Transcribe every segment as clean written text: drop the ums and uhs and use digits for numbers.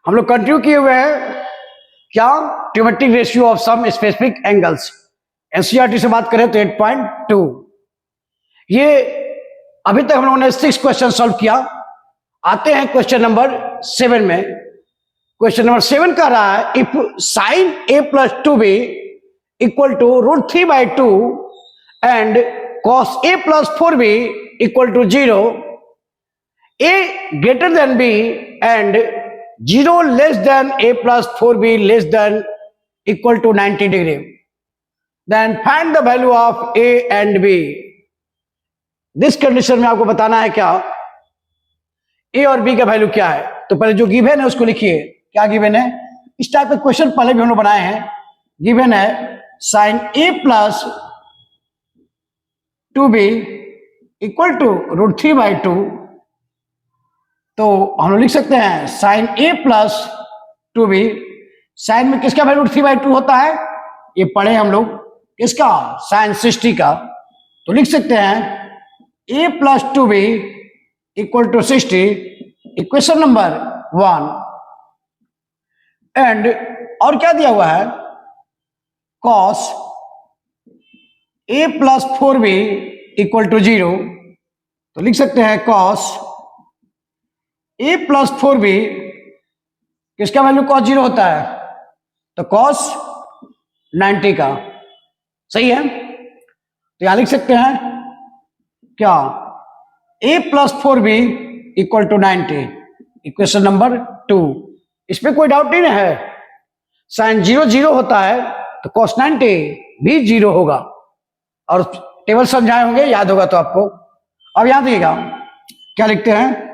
हम लोग कंटिन्यू किए हुए हैं क्या, trigonometric ratio of some specific angles. NCERT से बात करें तो 8.2। ये अभी तक हम लोगों ने 6 क्वेश्चन सॉल्व किया। आते हैं क्वेश्चन नंबर 7 में। क्वेश्चन नंबर 7 कह रहा है if sine a plus 2b equal to √3/2 and cos a plus 4b equal to 0, a greater than b and 0 less than a plus 4b less than equal to 90 degree, then find the value of a and b। This condition में आपको बताना है क्या, ए और B का वैल्यू क्या है। तो पहले जो गिवन है उसको लिखिए। क्या गिवन है, इस टाइप के क्वेश्चन पहले भी हम लोग बनाए हैं। गिवन है sine A plus 2b equal to √3/2। तो हम लोग लिख सकते हैं साइन ए प्लस 2b। साइन में किसका वैल्यू √3/2 होता है, ये पढ़े हम लोग, किसका, साइन 60 का। तो लिख सकते हैं a plus 2b equal to 60, equation number 1। And और क्या दिया हुआ है, cos a plus 4b equal to 0। तो लिख सकते हैं cos a प्लस 4b, किसका वैल्यू cos 0 होता है, तो cos 90 का। सही है। तो यहां लिख सकते हैं क्या, a plus 4b equal to 90, equation number 2। इसमें कोई डाउट नहीं है। साइन 0 0 होता है तो cos 90 भी 0 होगा। और टेबल समझाए होंगे, याद होगा तो आपको। अब यहां देखिएगा क्या लिखते हैं,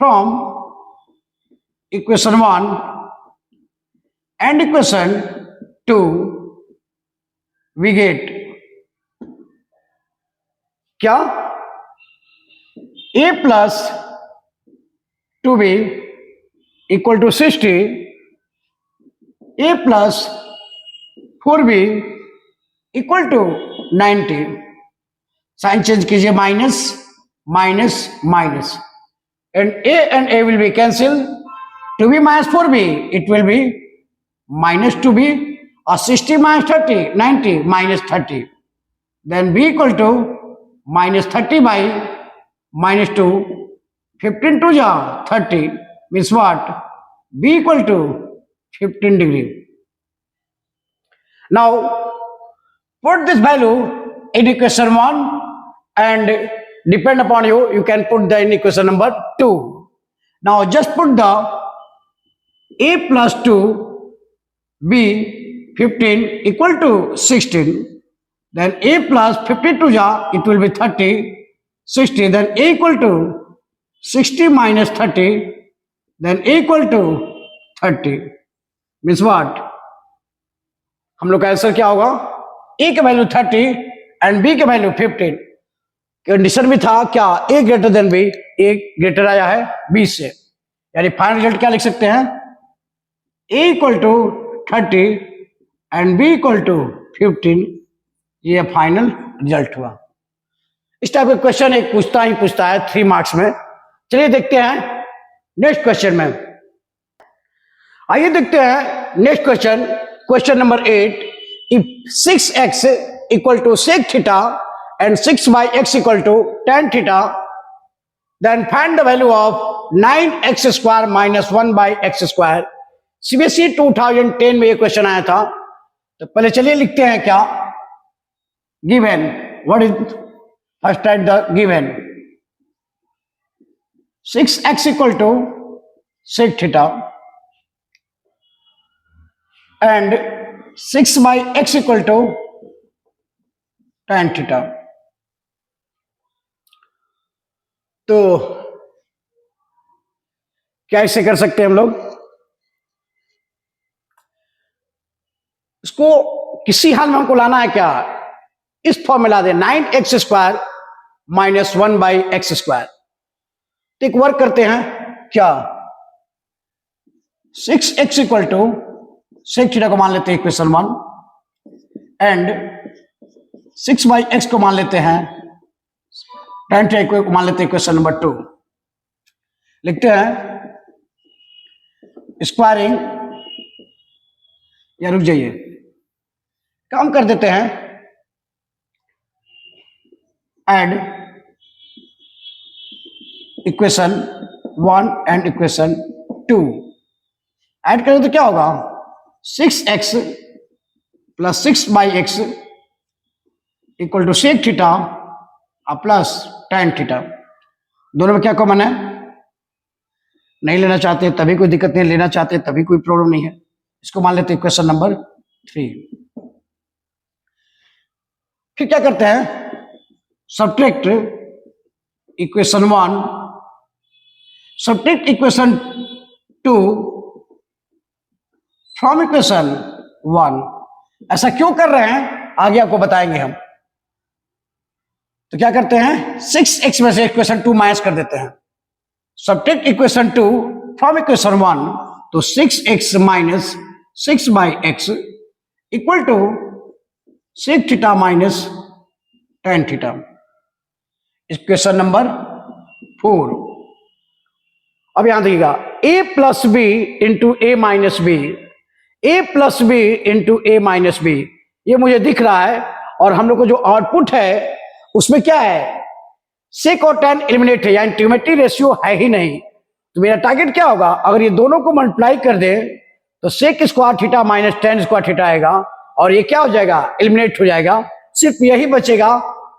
from equation 1 and equation 2 we get क्या, a plus 2b equal to 60, a plus 4b equal to 90। Sign change कीजिए, minus minus minus, and a will be cancel. 2b minus 4b it will be minus 2b, और 60 minus 30 90 minus 30। Then b equal to minus 30 by minus 2, 15 टू जा 30 means what, b equal to 15 degree. Now put this value in equation 1 and depend upon you, you can put the in equation number 2. Now just put the a plus 2 b 15 equal to 16, then a plus 52 ja it will be 30, 60, then a equal to 60 minus 30, then a equal to 30 means what, हम लोग का answer क्या होगा, a का value 30 and b का value 15। Condition भी था क्या, a greater than b, a greater आया है b से, यानी फाइनल रिजल्ट क्या लिख सकते हैं, a equal to 30 and b equal to 15। ये फाइनल रिजल्ट हुआ। इस टाइप का क्वेश्चन एक पूछता है 3 मार्क्स में। चलिए देखते हैं नेक्स्ट क्वेश्चन में। आइए देखते हैं next question, question number 8। If 6x equal to sec theta and 6/x equal to tan theta, then find the value of 9x² minus 1/x²। CBSE 2010 में ये क्वेश्चन आया था। तो पहले चलिए लिखते हैं क्या, given, what is first write the given, 6x equal to sec theta and 6/x equal to tan theta. तो क्या इसे कर सकते हैं हम लोग, इसको किसी हाल में हमको लाना है क्या, इस फॉर्मूला दे 9x² माइनस 1/x²। तो एक वर्क करते हैं क्या, 6x equal to sec theta को मान लेते हैं इक्वेशन 1 एंड 6/x को मान लेते हैं, tan थीटा को मान लेते हैं इक्वेशन नंबर 2। लिखते हैं स्क्वायरिंग, या रुक जाइए, काम कर देते हैं, add equation 1 and equation 2 add करें तो क्या होगा, 6x plus 6/x equal to sec theta plus tan theta. दोनों में क्या कॉमन है, नहीं लेना चाहते तभी कोई दिक्कत नहीं, लेना चाहते तभी कोई प्रॉब्लम नहीं है। इसको मान लेते हैं इक्वेशन नंबर 3। फिर क्या करते हैं, subtract equation 1 subtract equation 2 from equation 1। ऐसा क्यों कर रहे हैं आगे आपको बताएंगे हम। तो क्या करते हैं, 6x में से इक्वेशन 2 माइनस कर देते हैं, सब्ट्रैक्ट इक्वेशन 2 फ्रॉम इक्वेशन 1, तो 6x minus 6/x equal to sec theta minus tan theta. Equation number 4। अब यहां देखिएगा, a plus B into A minus B, a plus B into A minus B, ये मुझे दिख रहा है। और हम लोग को जो आउटपुट है उसमें क्या है, सेक और tan एलिमिनेट है, यानी ट्रिग्नोमेट्री रेशियो है ही नहीं। तो मेरा टारगेट क्या होगा, अगर ये दोनों को मल्टीप्लाई कर दे तो sec square theta minus tan square theta आएगा, और ये क्या हो जाएगा, एलिमिनेट हो जाएगा, सिर्फ यही बचेगा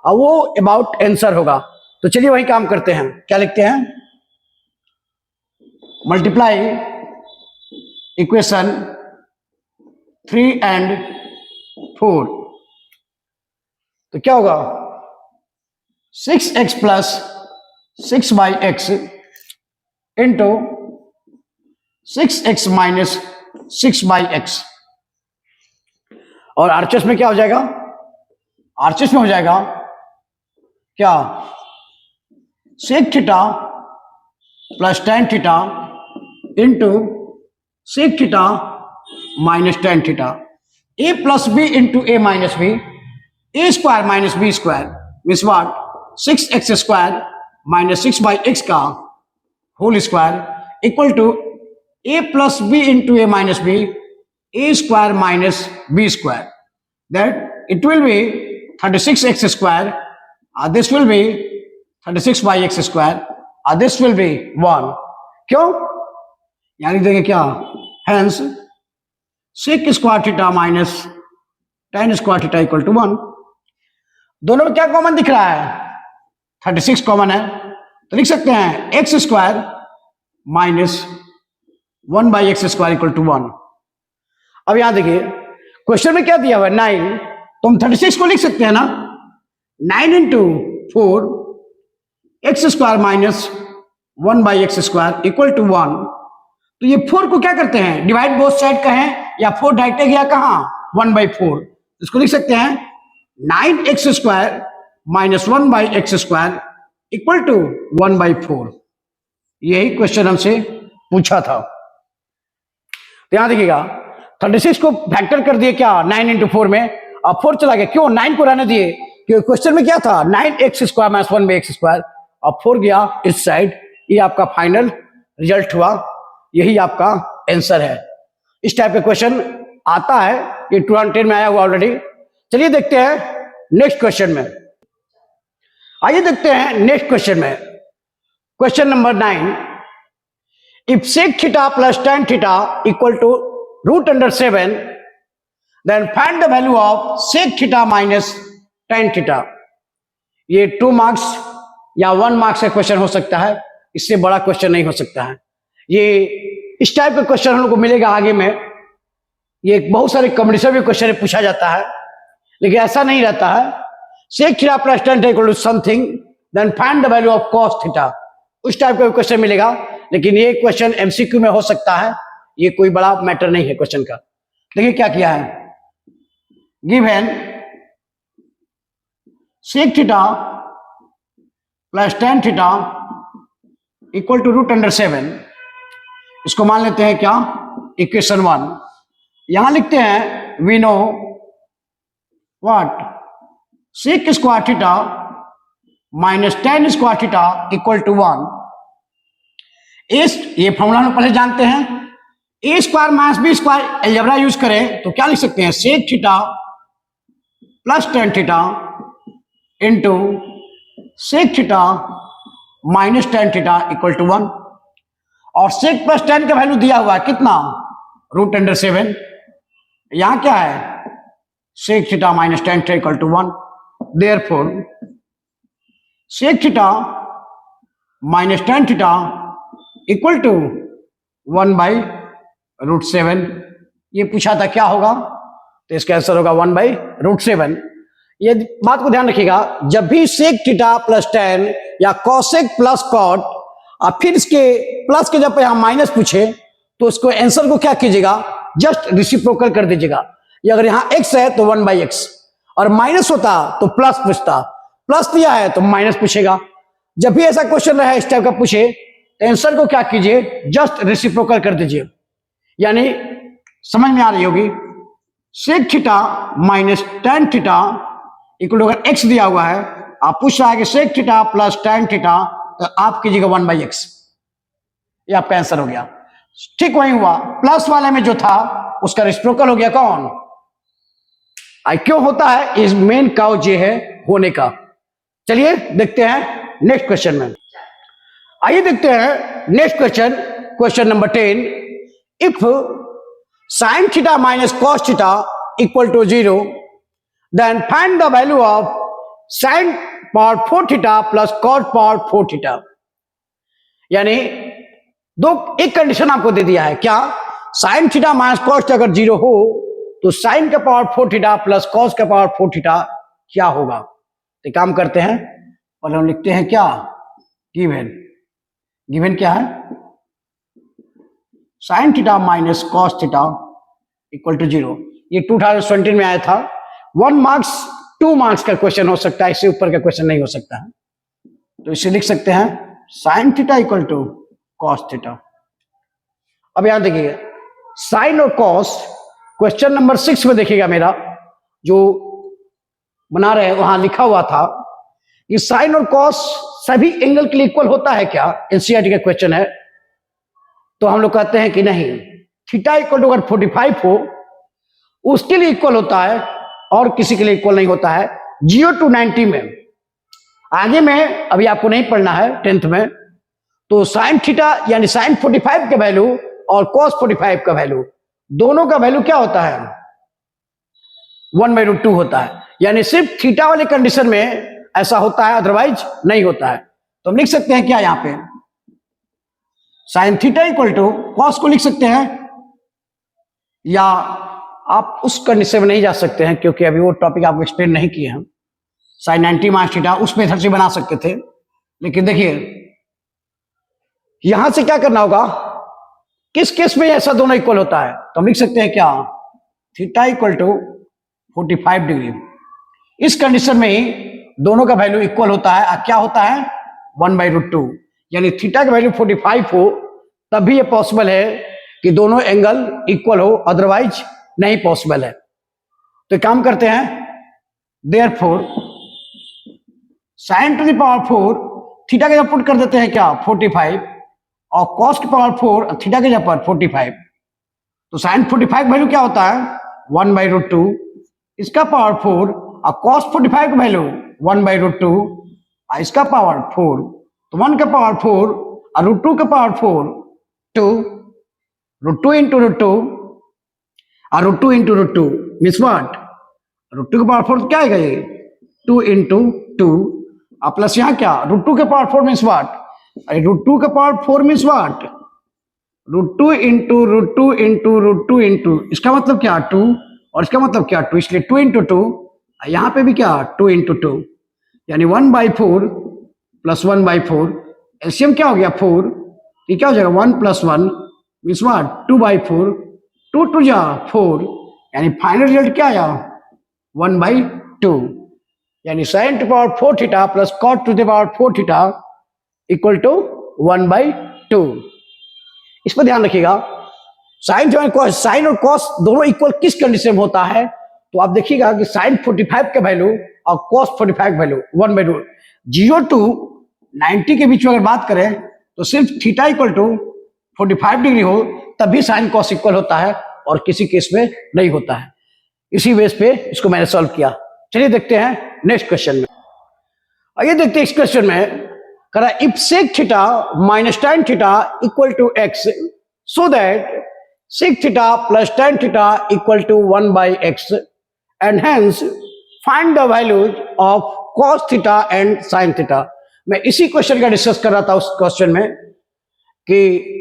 और वो अबाउट आंसर होगा। तो चलिए वही काम करते हैं, क्या लिखते हैं, मल्टीप्लाई इक्वेशन 3 एंड 4। तो क्या होगा, 6x plus 6/x into 6x minus 6/x, और आरएचएस में क्या हो जाएगा, आरएचएस में हो जाएगा क्या, sec theta plus tan theta into sec theta minus tan theta. a plus B into A minus B, A square minus B square means what, 6x square minus 6/x का whole square equal to a plus B into A minus B, A square minus B square, that it will be 36x square, this will be 36/x square, this will be 1। क्यों, यानी देंगे क्या, hence sec square theta minus tan square theta equal to 1। दोनों में क्या common दिख रहा है, 36 कॉमन है, तो लिख सकते हैं X square minus 1/x square equal to 1। अब यहां देखिए क्वेश्चन में क्या दिया हुआ है, 9, तो हम 36 को लिख सकते हैं ना, 9 into 4 X square minus 1/x square equal to 1। तो ये 4 को क्या करते हैं, डिवाइड बोथ साइड कहें या 4 डायरेक्ट गया कहां, 1/4, इसको लिख सकते हैं 9x square minus 1/x square equal to 1/4। यही क्वेश्चन हमसे पूछा था। तो यहां देखिएगा 36 को फैक्टर कर दिए क्या, 9 इंटू 4 में, अब 4 चला गया, क्यों 9 को रहने दिए, क्योंकि क्वेश्चन में क्या था, 9x square minus 1/x square, अब 4 गया इस साइड। ये आपका फाइनल रिजल्ट हुआ, यही आपका आंसर है। इस टाइप का क्वेश्चन आता है, ये 2010 में आया हुआ ऑलरेडी। चलिए देखते हैं नेक्स्ट क्वेश्चन में, आइए देखते हैं नेक्स्ट क्वेश्चन में, question number 9। If sec theta plus tan theta equal to √7, then find the value of sec theta minus tan theta. ये 2 मार्क्स या 1 मार्क्स का क्वेश्चन हो सकता है, इससे बड़ा क्वेश्चन नहीं हो सकता है। ये इस टाइप का क्वेश्चन हम लोग को मिलेगा आगे में, ये बहुत सारे कॉम्बिनेशन में क्वेश्चन पूछा जाता है, लेकिन ऐसा नहीं रहता है। Sec theta plus tan equal to something, then find the value of cos theta, उस टाइप का क्वेश्चन मिलेगा। लेकिन ये क्वेश्चन एमसीक्यू में हो सकता है, ये कोई बड़ा मैटर नहीं है क्वेश्चन का। देखिए क्या किया है, given sec theta plus tan theta equal to √7, इसको मान लेते हैं क्या, इक्वेशन 1। यहां लिखते हैं we know what, sec square theta minus tan square theta equal to 1। इस ये फॉर्मूला हम पहले जानते हैं, a square minus B square algebra use करें तो क्या लिख सकते हैं, sec theta plus tan theta into sec theta minus tan theta equal to 1। और सेक प्लस टेन का वैल्यू दिया हुआ है कितना, √7। यहां क्या है, sec theta minus tan theta equal to 1। Therefore sec theta minus tan theta equal to 1/√7। ये पूछा था क्या होगा, तो इसका आंसर होगा 1/√7। ये बात को ध्यान रखिएगा, जब भी सेक थीटा प्लस टेन या कॉसेक प्लस कॉट और फिर इसके प्लस के जब यहां माइनस पूछे तो उसको आंसर को क्या कीजिएगा, जस्ट रेसिप्रोकल कर दीजिएगा। ये अगर यहां x है तो 1/x, और माइनस होता तो प्लस पूछता, प्लस दिया है तो माइनस पूछेगा। जब भी ऐसा क्वेश्चन रहे इस टाइप का पूछे तो आंसर को क्या कीजिए, जस्ट रेसिप्रोकल कर दीजिए। यानी समझ में आ रही होगी, sec theta minus tan theta equal अगर x दिया हुआ है, आप पूछ रहा है कि sec theta plus tan theta, तो आप कीजिएगा 1/x, ये आपका आंसर हो गया। ठीक वही हुआ, प्लस वाले में जो था उसका रेसिप्रोकल हो गया कौन, आई क्यों होता है, इस मेन काउज ये है होने का। चलिए देखते हैं नेक्स्ट क्वेश्चन में। आइए देखते हैं next question, question number 10। If sine theta minus cos theta equal to 0, then find the value of sine power 4 theta plus cos power 4 theta. यानी एक कंडीशन आपको दे दिया है, क्या, sine theta minus cos theta अगर 0 हो तो साइन का पावर 4 थीटा प्लस कॉस का पावर 4 थीटा क्या होगा। तो काम करते हैं, और हम लिखते हैं क्या, गिवन क्या है, sine theta minus cos theta equal to 0। ये 2017 में आया था। 1 मार्क्स 2 मार्क्स का क्वेश्चन हो सकता है, इससे ऊपर का क्वेश्चन नहीं हो सकता है। तो इसे लिख सकते हैं sine theta equal to cos theta. अब यहां देखिए, साइन और कॉस क्वेश्चन नंबर 6 में देखिएगा, मेरा जो बना रहे हैं वहां लिखा हुआ था कि साइन और कॉस सभी एंगल के लिए इक्वल होता है क्या, एनसीईआरटी का क्वेश्चन है। तो हम लोग कहते हैं कि नहीं, थीटा इक्वल टू अगर 45 हो उसके लिए इक्वल होता है और किसी के लिए इक्वल नहीं होता है। 0 to 90 में, आगे में अभी आपको नहीं पढ़ना है 10th में, तो साइन थीटा यानी साइन 45 का वैल्यू और कॉस 45 का वैल्यू, दोनों का वैल्यू क्या होता है, 1/√2 होता है। यानी सिर्फ थीटा वाले कंडीशन में ऐसा होता है, अदरवाइज नहीं होता है। तो हम लिख सकते हैं क्या, यहां पे sine theta equal to cos को लिख सकते हैं, या आप उस कंडीशन में नहीं जा सकते हैं क्योंकि अभी वो टॉपिक आपको एक्सप्लेन नहीं किए हैं। साइन 90 माइनस थीटा उस मेथड से बना सकते थे, लेकिन देखिए यहां से क्या करना होगा, किस केस में ऐसा दोनों इक्वल होता है। तो हम लिख सकते हैं क्या, थीटा इक्वल टू 45 डिग्री। इस कंडीशन में ही दोनों का वैल्यू इक्वल होता है। क्या होता है, 1/√2। यानी थीटा का वैल्यू 45 हो तब भी ये पॉसिबल है कि दोनों एंगल इक्वल हो, अदरवाइज नहीं पॉसिबल है। तो काम करते हैं, therefore sign to the power 4, theta के जगह पुट कर देते हैं क्या 45, और कॉस की पावर 4 थीटा के जगह पर 45। तो साइन 45 वैल्यू क्या होता है, 1/√2, इसका पावर 4, और कॉस 45 का वैल्यू 1/√2, और इसका पावर 4। तो 1 का पावर 4 और √2 का पावर 4, 2, √2 इंटू √2 और √2 इंटू √2 मीन्स व्हाट, √2 का पावर 4 क्या आएगा, ये 2 इंटू 2, और प्लस यहाँ क्या, √2 के पावर 4 मीन्स व्हाट, अरे √2 का power 4 means what, √2 into √2 into √2 into, इसका मतलब क्या 2, और इसका मतलब क्या 2, इसलिए 2 इंटू 2, यहाँ पे भी क्या 2 इंटू 2, यानी 1/4 प्लस 1/4, एलसीएम क्या हो गया 4, ये क्या हो जाएगा 1 + 1 मीन्स व्हाट 2/4, 2 2 जा 4, यानी फाइनल रिजल्ट क्या आया 1/2। यानी sine to power 4 theta plus cot to the power 4 theta equal to 1/2। इस पर ध्यान रखिएगा, साइन जो है कॉस, साइन और कॉस दोनों इक्वल किस कंडीशन में होता है। तो आप देखिएगा कि साइन 45 का वैल्यू और कॉस 45 वैल्यू 1/2। 0 to 90 के बीच में अगर बात करें तो सिर्फ थीटा इक्वल टू 45 डिग्री हो तभी साइन कॉस इक्वल होता है और किसी केस में नहीं होता है। इसी बेस पे इसको मैंने सॉल्व किया। चलिए देखते हैं नेक्स्ट क्वेश्चन में। आइए देखते हैं इस क्वेश्चन में करा if sec theta minus tan theta equal to x so that sec theta plus tan theta equal to 1/x and hence find the values of cos theta and sin theta. मैं इसी question का discuss कर रहा था उस question में कि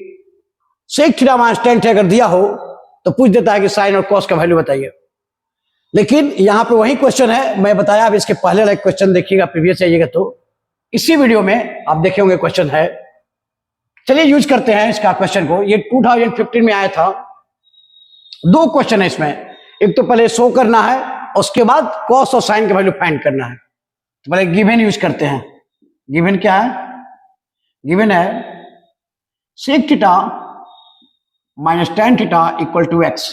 sec theta minus tan theta अगर दिया हो तो पूछ देता है कि साइन और कॉस का वैल्यू बताइए। लेकिन यहां पे वही क्वेश्चन है, मैं बताया। अब इसके पहले वाला क्वेश्चन देखिएगा, प्रीवियस जाइएगा तो इसी वीडियो में आप देखे होंगे क्वेश्चन है। चलिए यूज करते हैं इसका क्वेश्चन को। ये 2015 में आया था। दो क्वेश्चन है इसमें, एक तो पहले शो करना है, उसके बाद कॉस और साइन का वैल्यू फाइंड करना है। तो पहले गिवन यूज करते हैं। गिवन क्या है? गिवन है sec theta minus tan theta equal to x।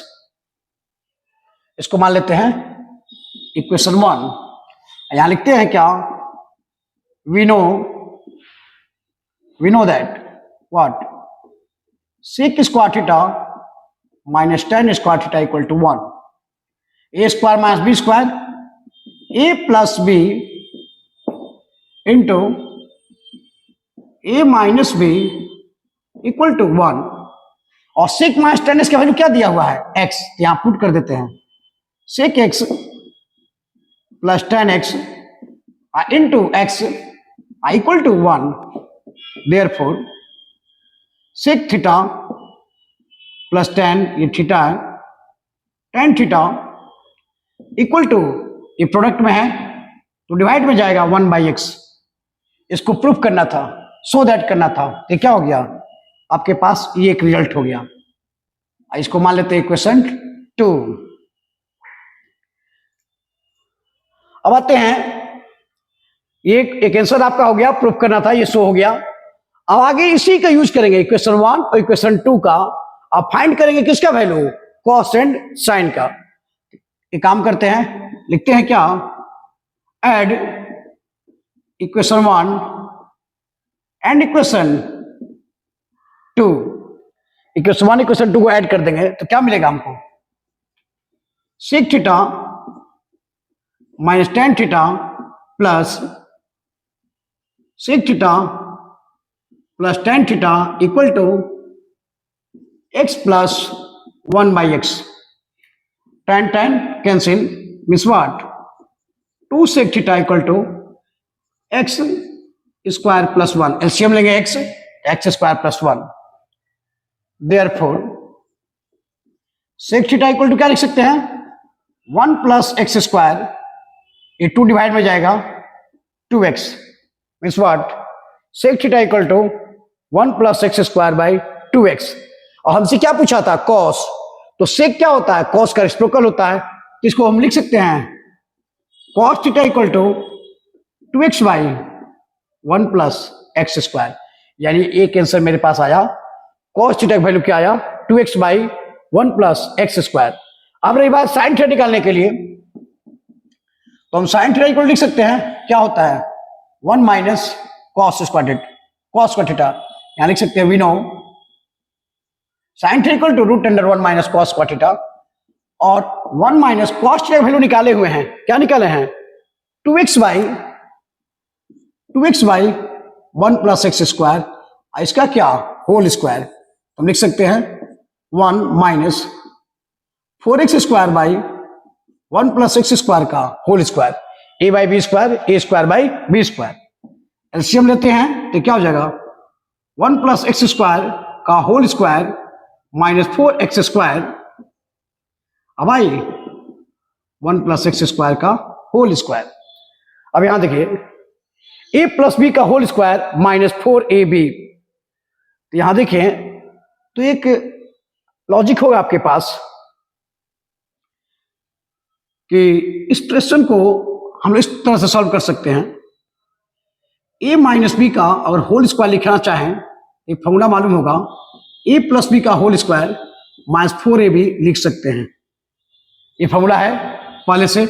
इसको मान लेते हैं इक्वेशन 1। यहां लिखते हैं क्या? We know that what sec square theta minus tan square theta equal to 1। A square minus B square a plus B into A minus b equal to 1। और sec minus tan इसका value क्या दिया हुआ है? x। यहां put कर देते हैं sec x plus tan x into x equal to 1। Therefore sec theta plus tan, ये थीटा है, tan थीटा इक्वल टू, ये प्रोडक्ट में है तो डिवाइड में जाएगा 1/x। इसको प्रूफ करना था, सो दैट करना था। तो क्या हो गया आपके पास? ये एक रिजल्ट हो गया। इसको मान लेते हैं इक्वेशन 2। अब आते हैं, ये एक आंसर आपका हो गया, प्रूफ करना था, ये शो हो गया। अब आगे इसी का यूज करेंगे इक्वेशन 1 और इक्वेशन 2 का। अब फाइंड करेंगे किसका वैल्यू? कॉस एंड साइन का। एक काम करते हैं, लिखते हैं क्या? Add equation 1 and equation 2। Equation 1 equation 2 को ऐड कर देंगे तो क्या मिलेगा हमको? Sec theta minus tan theta plus sec theta plus tan theta equal to x plus 1/x। tan cancel means what? 2 sec theta equal to x square plus 1। LCM लेंगे x square plus 1। Therefore sec theta equal to क्या लिख सकते हैं? 1 plus x square, ये 2 divide में जाएगा 2x means what? Sec theta equal to 1 plus x square by 2x। और हमसे क्या पूछा था? कॉस। तो सेक क्या होता है? कॉस का रेसिप्रोकल होता है। तो इसको हम लिख सकते हैं cos theta equal to 2x by 1 plus x square. यानी एक आंसर मेरे पास आया, कॉस थीटा का वैल्यू क्या आया? 2x by 1 plus x square. अब रही बात साइन थीटा निकालने के लिए, तो हम साइन थीटा इक्वल लिख सकते हैं, क्या होता है? 1 माइनस कॉस स्क्वायर कॉस का थीटा। यहां लिख सकते हैं we know sine theta equal to √1 minus cos का थीटा। और 1 माइनस कॉस थीटा वैल्यू निकाले हुए हैं, क्या निकाले हैं? 2x by 1 plus x square. इसका क्या? Whole square. तो हम लिख सकते हैं 1 minus 4x square by 1 plus x square का whole square. a by b square, a square by b square. LCM लेते हैं तो क्या हो जाएगा? 1 प्लस x स्क्वायर का whole square minus 4x square. अब आई 1 प्लस x स्क्वायर का होल स्क्वायर। अब यहां देखिए a प्लस बी का होल स्क्वायर माइनस 4ab। तो यहां देखें तो एक लॉजिक होगा आपके पास कि इस प्रश्न को हम इस तरह से सॉल्व कर सकते हैं। a माइनस बी का अगर होल स्क्वायर लिखना चाहें, एक फॉर्मूला मालूम होगा, a प्लस बी का होल स्क्वायर माइनस 4ab लिख सकते हैं। ये फॉर्मूला है पहले से,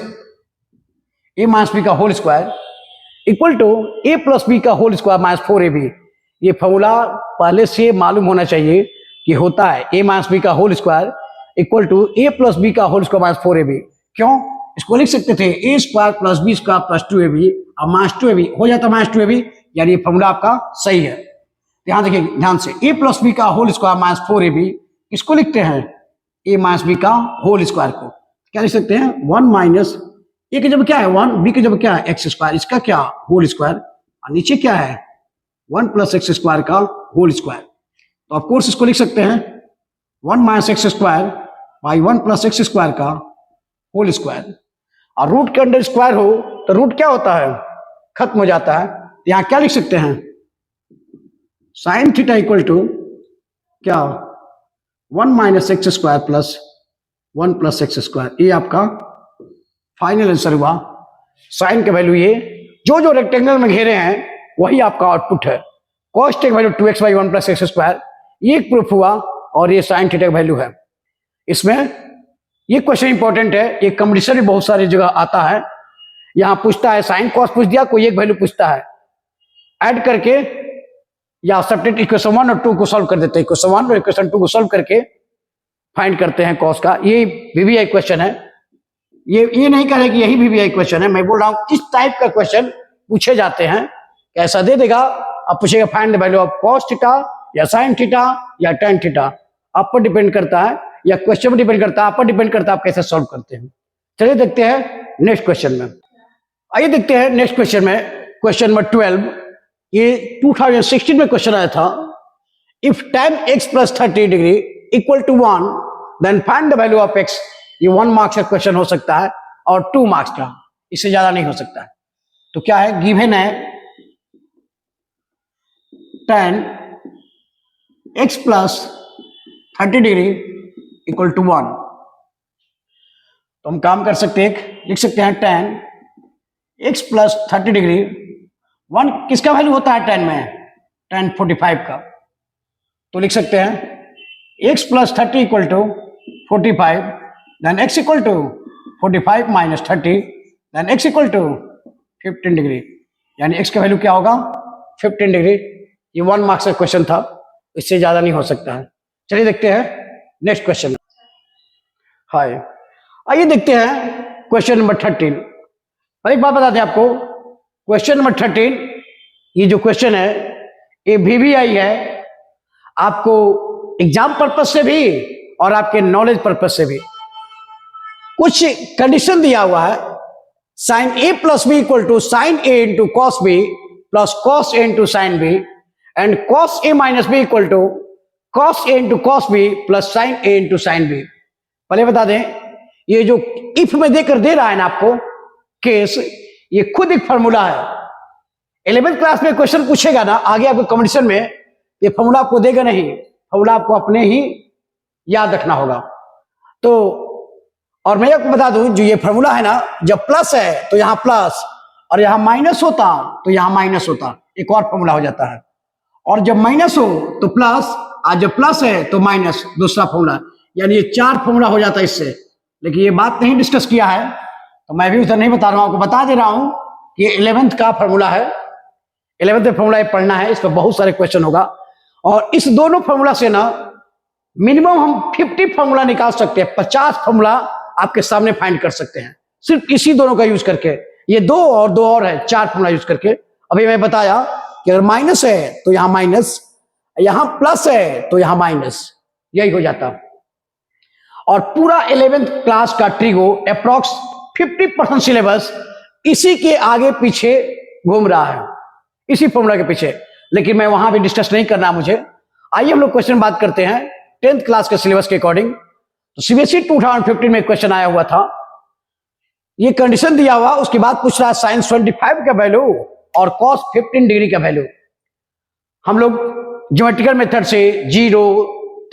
a माइनस बी का whole square equal to a plus b का होल स्क्वायर माइनस 4ab। ये फॉर्मूला पहले से मालूम होना चाहिए, कि होता है a माइनस बी का whole square equal to a plus b का होल स्क्वायर माइनस 4ab। क्यों? इसको लिख सकते थे a square plus b square plus 2ab, अब माइनस 2ab हो जाता माइनस 2ab, यानी ये फॉर्मूला आपका सही है। ध्यान देखिए ध्यान से, a प्लस बी का होल स्क्वायर माइनस 4ab, इसको लिखते हैं a माइनस बी का होल स्क्वायर को क्या लिख सकते हैं 1 माइनस a की जब क्या है 1, b की जब क्या है एक्स स्क्वायर, इसका क्या होल स्क्वायर, और नीचे क्या है 1 प्लस एक्स स्क्वायर का होल स्क्वायर। तो ऑफकोर्स इसको लिख सकते हैं 1 minus x square by 1 plus x square का होल स्क्वायर। और रूट के अंडर स्क्वायर हो तो रूट क्या होता है, खत्म हो जाता है। यहां क्या लिख सकते हैं साइन थीटा इक्वल टू क्या 1 minus x square plus 1 plus x square. ये आपका फाइनल आंसर हुआ। साइन का वैल्यू ये जो जो रेक्टेंगल में घेरे हैं वही आपका आउटपुट है। Cos take value 2x by 1 plus x square, ये एक प्रूफ हुआ, और ये साइन थीटा का वैल्यू है। इसमें ये क्वेश्चन इंपॉर्टेंट है, ये कंपटीशन भी बहुत सारी जगह आता है। यहां पूछता है साइन कॉस पूछ दिया, कोई एक वैल्यू पूछता है, ऐड करके या सब्ट्रैक्ट इक्वेशन 1 और 2 को सॉल्व कर देते हैं, इक्वेशन 1 और इक्वेशन 2 को सॉल्व करके फाइंड करते हैं कॉस का। ये वीवीआई क्वेश्चन है, ये नहीं कह रहे कि यही वीवीआई क्वेश्चन है, मैं बोल रहा हूं इस टाइप का क्वेश्चन पूछे जाते हैं। कैसा दे देगा, अब पूछेगा find the value of cos theta या साइन थीटा या टेन थीटा, आप पर डिपेंड करता है, या क्वेश्चन पर डिपेंड करता है, आप पर डिपेंड करता है आप कैसे सॉल्व करते हैं। चलिए देखते हैं नेक्स्ट क्वेश्चन में। आइए देखते हैं नेक्स्ट क्वेश्चन में, क्वेश्चन नंबर 12। ये 2016 में क्वेश्चन आया था, if tan x plus 30 degree equal to 1 then find the value of x। ये 1 मार्क्स का क्वेश्चन हो सकता है और 2 मार्क्स का, इससे ज्यादा नहीं हो सकता है। तो क्या है, गिवन है tan x plus 30 degree equal to 1। तो हम काम कर सकते हैं, लिख सकते हैं tan x प्लस 30 डिग्री, 1 किसका वैल्यू होता है tan में, tan 45 का। तो लिख सकते हैं x plus 30 equal to 45, then x equal to 45 minus 30, then x equal to 15 degree, यानी x का वैल्यू क्या होगा 15 डिग्री। ये 1 मार्क्स का क्वेश्चन था, इससे ज्यादा नहीं हो सकता है। चलिए देखते हैं नेक्स्ट क्वेश्चन। हाय, आइए देखते हैं क्वेश्चन नंबर 13। पर एक बात बता दें आपको, क्वेश्चन नंबर 13 ये जो क्वेश्चन है ये वीवीआई है, आपको एग्जाम पर्पस से भी और आपके नॉलेज पर्पस से भी। कुछ कंडीशन दिया हुआ है, sine A plus b equal to sine A into cos B plus cos A into sine b, and cos A minus b equal to cos A into cos B plus sine A into sine b. पहले बता दें, ये जो if में देकर दे रहा है ना आपको केस, ये खुद एक फॉर्मूला है। 11th क्लास में क्वेश्चन पूछेगा ना आगे आपको कंपटीशन में, ये फॉर्मूला आपको देगा नहीं, फॉर्मूला आपको अपने ही याद रखना होगा। तो और मैं आपको बता दूं, जो ये फॉर्मूला है ना, जब प्लस है तो यहां प्लस, और यहां माइनस होता तो यहां माइनस होता, एक और फॉर्मूला हो जाता है। और जब माइनस हो तो प्लस, और जब प्लस है तो माइनस, दूसरा फॉर्मूला। यानी ये 4 फॉर्मूला हो जाता है इससे। लेकिन ये बात नहीं डिस्कस किया है तो मैं भी उधर नहीं बता रहा हूं, आपको बता दे रहा हूं कि ये 11th का फॉर्मूला है। 11th में फॉर्मूला पढ़ना है, इस पर बहुत सारे क्वेश्चन होगा। और इस दोनों फॉर्मूला से ना मिनिमम हम 50 फॉर्मूला निकाल सकते हैं, 50 फॉर्मूला आपके सामने फाइंड कर सकते हैं सिर्फ इसी दोनों का यूज करके। ये दो और है, 4 फॉर्मूला यूज करके। अभी मैं बताया कि अगर माइनस है तो यहां माइनस, यहां प्लस है तो यहां माइनस, यही हो जाता। और पूरा 11th क्लास का ट्रिगो अप्रॉक्स 50% सिलेबस इसी के आगे पीछे घूम रहा है, इसी फॉर्मूला के पीछे। लेकिन मैं वहां भी डिस्कस नहीं करना मुझे। आइए हम लोग क्वेश्चन बात करते हैं 10th क्लास के सिलेबस के अकॉर्डिंग। तो सीबीएसई 2015 में क्वेश्चन आया हुआ था, ये कंडीशन दिया हुआ, उसके बाद पूछ रहा है साइन 25 का वैल्यू और कॉस 15 डिग्री का वैल्यू। हम लोग ज्योमेट्रिकल मेथड से 0,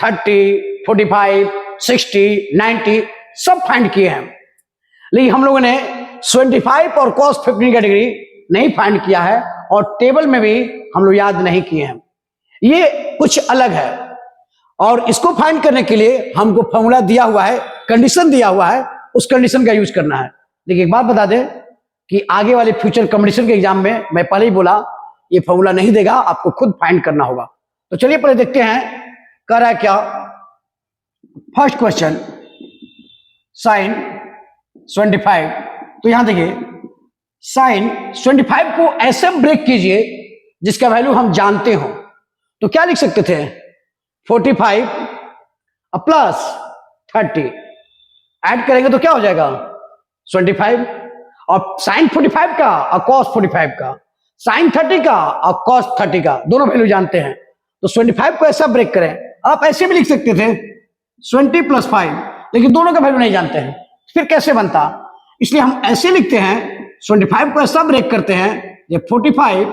30, 45, 60, 90 सब फाइंड किए हैं, लेकिन हम लोगों ने 25 और कॉस 15 का डिग्री नहीं फाइंड किया है, और टेबल में भी हम लोग याद नहीं किए हैं। ये कुछ अलग है, और इसको फाइंड करने के लिए हमको फॉर्मूला दिया हुआ है, कंडीशन दिया हुआ है, उस कंडीशन का यूज करना है। लेकिन एक बात बता दें कि आगे वाले फ्यूचर कंपटीशन के एग्जाम में मैं पहले ही बोला, ये फॉर्मूला नहीं देगा, आपको खुद फाइंड करना होगा। तो चलिए पहले देखते हैं कह रहा है क्या, फर्स्ट क्वेश्चन साइन 25, तो यहां देखिए साइन 25 को ऐसे ब्रेक कीजिए जिसका वैल्यू हम जानते हो, तो क्या लिख सकते थे, 45 प्लस 30 ऐड करेंगे तो क्या हो जाएगा 25, और साइन 45 का और कॉस 45 का, साइन 30 का और कॉस 30 का दोनों वैल्यू जानते हैं, तो 25 को ऐसा ब्रेक करें। आप ऐसे भी लिख सकते थे 20 प्लस 5, लेकिन दोनों का वैल्यू नहीं जानते हैं, फिर कैसे बनता, इसलिए हम ऐसे लिखते हैं 25 को ऐसा ब्रेक करते हैं, ये 45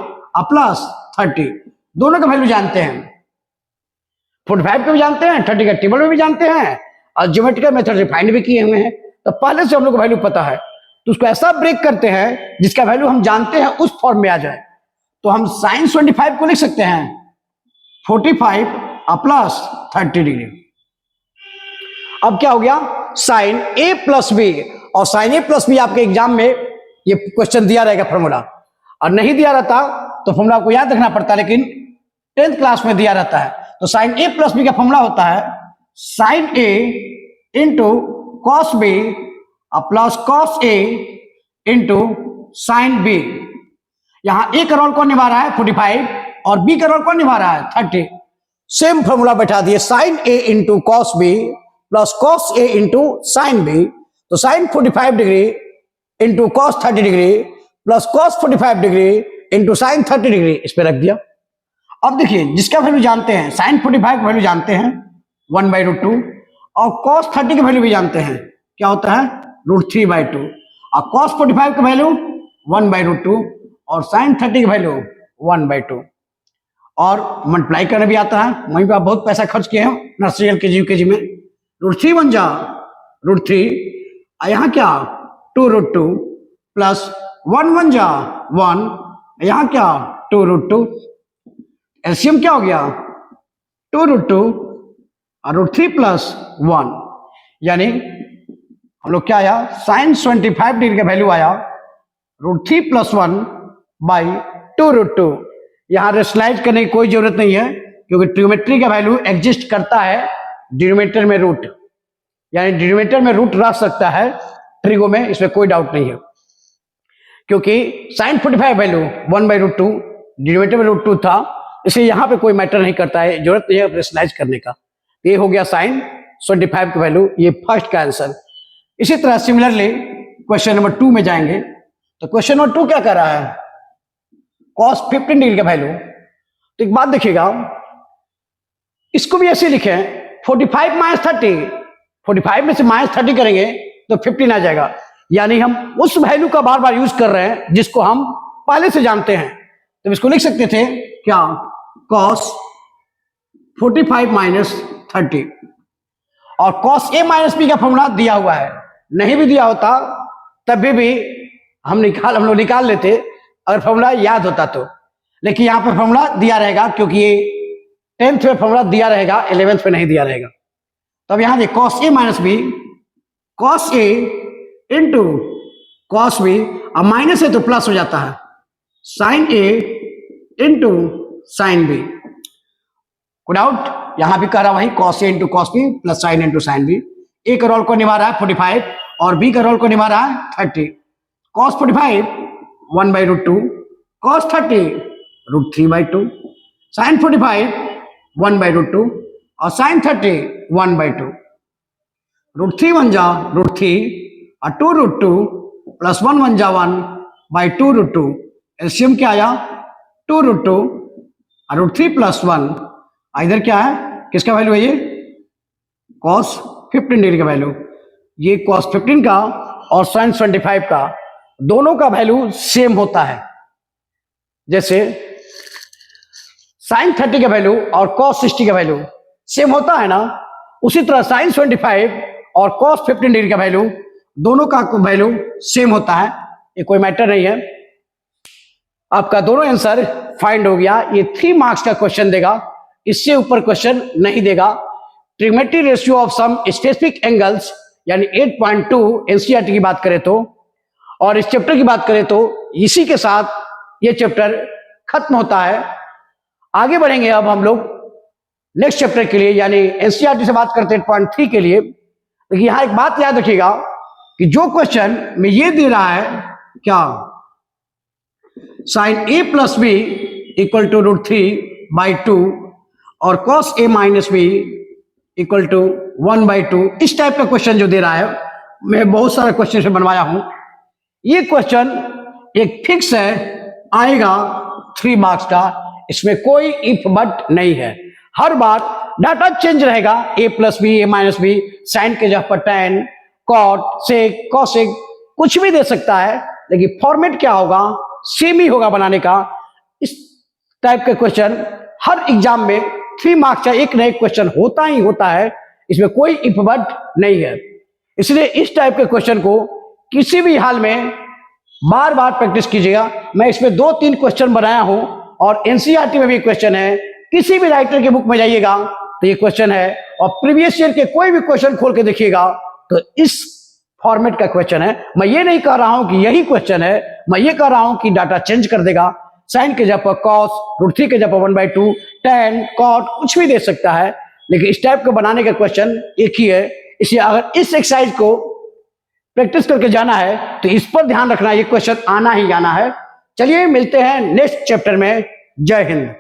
प्लस 30 दोनों का वैल्यू जानते हैं, 45 को भी जानते हैं, 30 का टेबल में भी जानते हैं, और ज्योमेट्रिकल मेथड से फाइंड भी किए हुए हैं, तो पहले से हम लोग को वैल्यू पता है, तो उसको ऐसा ब्रेक करते हैं जिसका वैल्यू हम जानते हैं उस फॉर्म में आ जाए, तो हम साइन 25 को लिख सकते हैं 45 प्लस 30 डिग्री। अब क्या हो गया, साइन ए प्लस बी, और साइन ए प्लस बी आपके एग्जाम में ये क्वेश्चन दिया रहेगा फॉर्मूला, और नहीं दिया रहता तो फॉर्मूला को याद रखना पड़ता, लेकिन 10th क्लास में दिया रहता है। तो साइन ए प्लस बी का फॉर्मूला होता है साइन ए into cos B plus cos ए इंटू साइन बी। यहां ए का रोल कौन निभा रहा है 45, और बी का रोल कौन निभा रहा है 30। सेम फॉर्मूला बैठा दिए, साइन ए into cos B plus cos ए इंटू साइन बी, तो sine 45 degree into cos 30 degree plus cos 45 degree into sine 30 degree, इस पे रख दिया। अब देखिए जिसका वैल्यू जानते हैं, साइन 45 का वैल्यू जानते हैं 1/√2, और कॉस 30 का वैल्यू भी जानते हैं, क्या होता है √3/2, और कॉस 45 का वैल्यू 1/√2 और साइन 30 का वैल्यू 1/2, और मल्टीप्लाई करना भी आता है, वहीं पे आप बहुत पैसा खर्च किए हैं नर्सरी एलकेजी यूकेजी में। √3 बन जा √3, यहाँ क्या 2√2 प्लस 1 बन जा 1, यहाँ क्या 2√2, एलसीएम क्या हो गया 2√2 और √3 प्लस 1, यानी हम लोग क्या आया साइन 25 डिग्री का वैल्यू आया √3 प्लस 1/2√2। यहां रेशनलाइज करने की कोई जरूरत नहीं है, क्योंकि ट्रिग्नोमेट्री का वैल्यू एग्जिस्ट करता है डिनोमिनेटर में रूट, यानी डिनोमिनेटर में रूट रख सकता है ट्रिगो में, इसमें कोई डाउट नहीं है, क्योंकि साइन 45 वैल्यू 1/√2 डिनोमिनेटर में √2 था, इसलिए यहां पे कोई मैटर नहीं करता है, जरूरत नहीं है रेशनलाइज करने का। ये हो गया साइन 25 का वैल्यू, ये फर्स्ट का आंसर। इसी तरह सिमिलरली क्वेश्चन नंबर 2 में जाएंगे, तो क्वेश्चन नंबर 2 क्या कर रहा है, कॉस 15 डिग्री का वैल्यू। तो एक बात देखिएगा, इसको भी ऐसे लिखे 45 माइनस 30, 45 में से माइनस 30 करेंगे तो 15 आ जाएगा, यानी हम उस वैल्यू का बार बार यूज कर रहे हैं जिसको हम पहले से जानते हैं। तो इसको लिख सकते थे क्या, कॉस 45 माइनस 30, और कॉस ए माइनस बी का फॉर्मूला दिया हुआ है, नहीं भी दिया होता तब भी हम लोग निकाल लेते अगर फॉर्मूला याद होता तो, लेकिन यहां पर फॉर्मूला दिया रहेगा, क्योंकि ये 10th में फॉर्मूला दिया रहेगा, 11th में नहीं दिया रहेगा। तो अब यहां देखिए कॉस ए माइनस बी, कॉस ए इंटू कॉस बी, अब माइनस है तो प्लस हो जाता है, साइन ए इंटू साइन बी। कोई डाउट, यहां भी कह रहा वही cos A into cos B plus sine into sine B. A का रोल को निभा रहा है 45 और बी का रोल को निभा रहा है 30। कॉस 45 1/√2, कॉस 30 √3/2, साइन 45 1/√2 और साइन 30 1/2। √3 बन जा √3 और 2√2 प्लस 1 बन जा 1/2√2। एलसीएम क्या आया 2√2 और √3 प्लस 1, इधर क्या है, किसका वैल्यू है ये कॉस 15 डिग्री का वैल्यू। ये कॉस 15 का और साइन 25 का दोनों का वैल्यू सेम होता है, जैसे साइन 30 का वैल्यू और कॉस 60 का वैल्यू सेम होता है ना, उसी तरह साइन 25 और कॉस 15 डिग्री का वैल्यू दोनों का वैल्यू सेम होता है, ये कोई मैटर नहीं है। आपका दोनों आंसर फाइंड हो गया। ये 3 मार्क्स का क्वेश्चन देगा, इससे ऊपर क्वेश्चन नहीं देगा। Trigonometry ratio of some specific angles यानी 8.2 एनसीईआरटी की बात करें तो, और इस चैप्टर की बात करें तो इसी के साथ ये चैप्टर खत्म होता है। आगे बढ़ेंगे अब हम लोग नेक्स्ट चैप्टर के लिए यानी एनसीईआरटी से बात करते हैं पॉइंट 3 के लिए। देखिए यहां एक बात याद रखिएगा कि जो क्वेश्चन में ये दे रहा है क्या, sine A plus b equal to √3/2 और cos A minus b equal to 1/2, इस टाइप का क्वेश्चन जो दे रहा है, मैं बहुत सारे क्वेश्चन से बनवाया हूं। ये क्वेश्चन एक फिक्स है, आएगा 3 मार्क्स का, इसमें कोई इफ बट नहीं है। हर बार डाटा चेंज रहेगा, ए प्लस बी, ए माइनस बी, साइन के जगह पर टैन, कॉट, सेक, कॉसेक, कुछ भी दे सकता है, लेकिन फॉर्मेट क्या होगा, सेम ही होगा बनाने का। इस टाइप के क्वेश्चन हर एग्जाम में 3 मार्क्स का एक न एक क्वेश्चन होता ही होता है, इसमें कोई इफ बट नहीं है। इसलिए इस टाइप के क्वेश्चन को किसी भी हाल में बार बार प्रैक्टिस कीजिएगा। मैं इसमें 2-3 क्वेश्चन बनाया हूं और एनसीईआरटी में भी क्वेश्चन है, किसी भी राइटर के बुक में जाइएगा तो ये क्वेश्चन है, और प्रीवियस ईयर के कोई भी क्वेश्चन खोल के देखिएगा तो इस फॉर्मेट का क्वेश्चन है। मैं ये नहीं कह रहा हूं कि यही क्वेश्चन है, मैं ये कह रहा हूं कि डाटा चेंज कर देगा, साइन के जगह पर कॉस, √3 के जगह पर 1/2, टैन, कॉट, कुछ भी दे सकता है, लेकिन इस टाइप को बनाने का क्वेश्चन एक ही है। इसलिए अगर इस एक्सरसाइज को प्रैक्टिस करके जाना है तो इस पर ध्यान रखना, ये क्वेश्चन आना ही आना है। चलिए मिलते हैं नेक्स्ट चैप्टर में। जय हिंद।